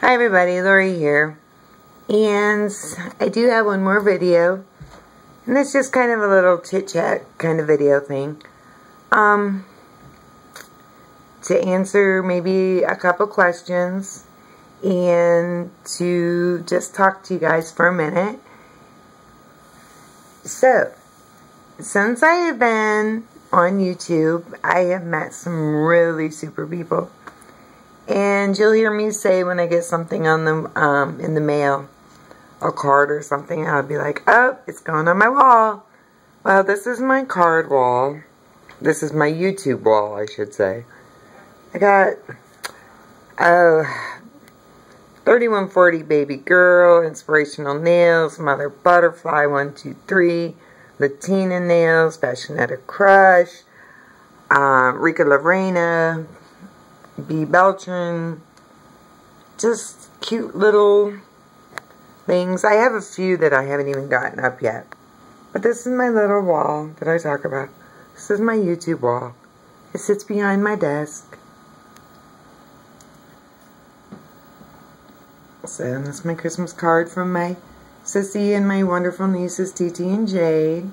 Hi everybody, Lori here, and I do have one more video, and it's just kind of a little chit-chat kind of video thing, to answer maybe a couple questions, and to just talk to you guys for a minute. So, since I have been on YouTube, I have met some really super people. And you'll hear me say when I get something on the in the mail, a card or something, I'll be like, oh, it's going on my wall. Well, this is my card wall. This is my YouTube wall, I should say. I got, 3140 Baby Girl, Inspirational Nails, Mother Butterfly 123, Latina Nails, Fashionetta Crush, Rika Lorena, B. Beltran, just cute little things. I have a few that I haven't even gotten up yet. But this is my little wall that I talk about. This is my YouTube wall. It sits behind my desk. So that's my Christmas card from my sissy and my wonderful nieces, TT and Jade.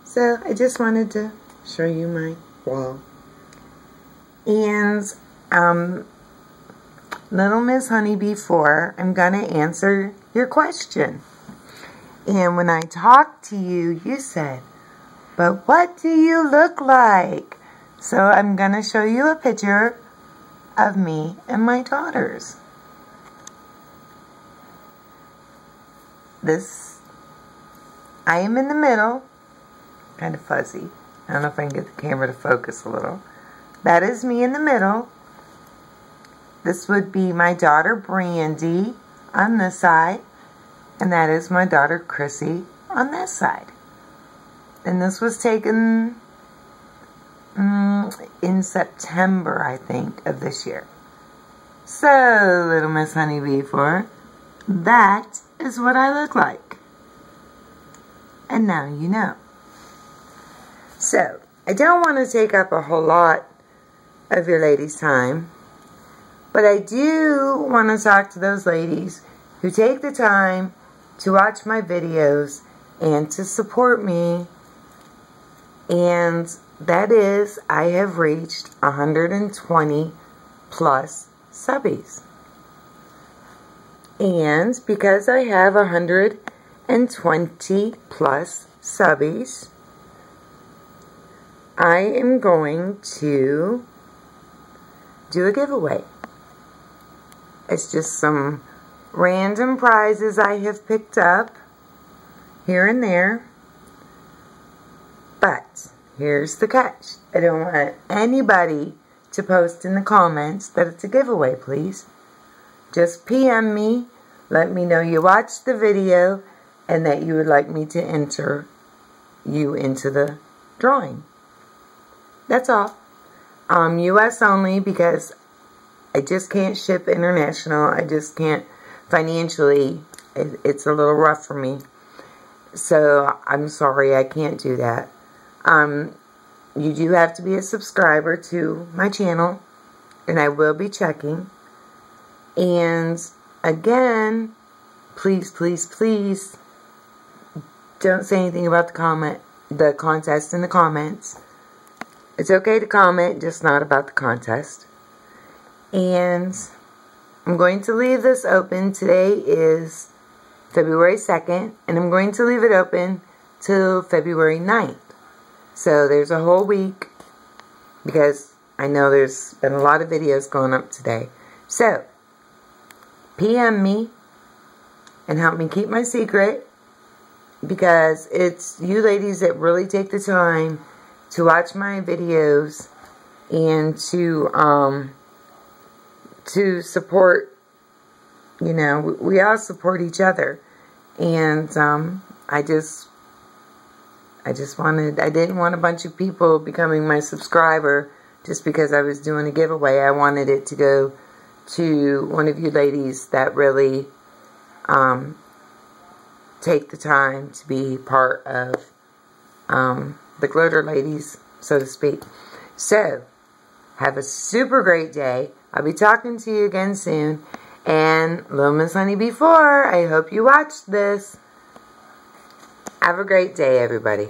So I just wanted to show you my wall. And, Little Miss Honeybee 4, I'm going to answer your question. And when I talked to you, you said, but what do you look like? So I'm going to show you a picture of me and my daughters. I am in the middle, kind of fuzzy. I don't know if I can get the camera to focus a little. That is me in the middle. This would be my daughter Brandy on this side. And that is my daughter Chrissy on this side. And this was taken in September, I think, of this year. So, Little Miss Honeybee 4, that is what I look like. And now you know. So, I don't want to take up a whole lot of your ladies' time, but I do want to talk to those ladies who take the time to watch my videos and to support me. And that is, I have reached 120 plus subbies. And because I have 120 plus subbies, I am going to do a giveaway. It's just some random prizes I have picked up here and there. But here's the catch. I don't want anybody to post in the comments that it's a giveaway, please. Just PM me, let me know you watched the video and that you would like me to enter you into the drawing. That's all. US only, because I just can't ship international. I just can't financially. It's a little rough for me. So I'm sorry, I can't do that. You do have to be a subscriber to my channel, and I will be checking. And again, please, please, please don't say anything about the contest in the comments. It's okay to comment, just not about the contest. And I'm going to leave this open. Today is February 2nd, and I'm going to leave it open till February 9th. So there's a whole week, because I know there's been a lot of videos going up today. So, PM me and help me keep my secret, because it's you ladies that really take the time to watch my videos and to support. You know, we all support each other. And I didn't want a bunch of people becoming my subscriber just because I was doing a giveaway. I wanted it to go to one of you ladies that really take the time to be part of the glitter ladies, so to speak. So, Have a super great day. I'll be talking to you again soon. And Little Miss Honeybee 4, I hope you watched this. Have a great day, everybody.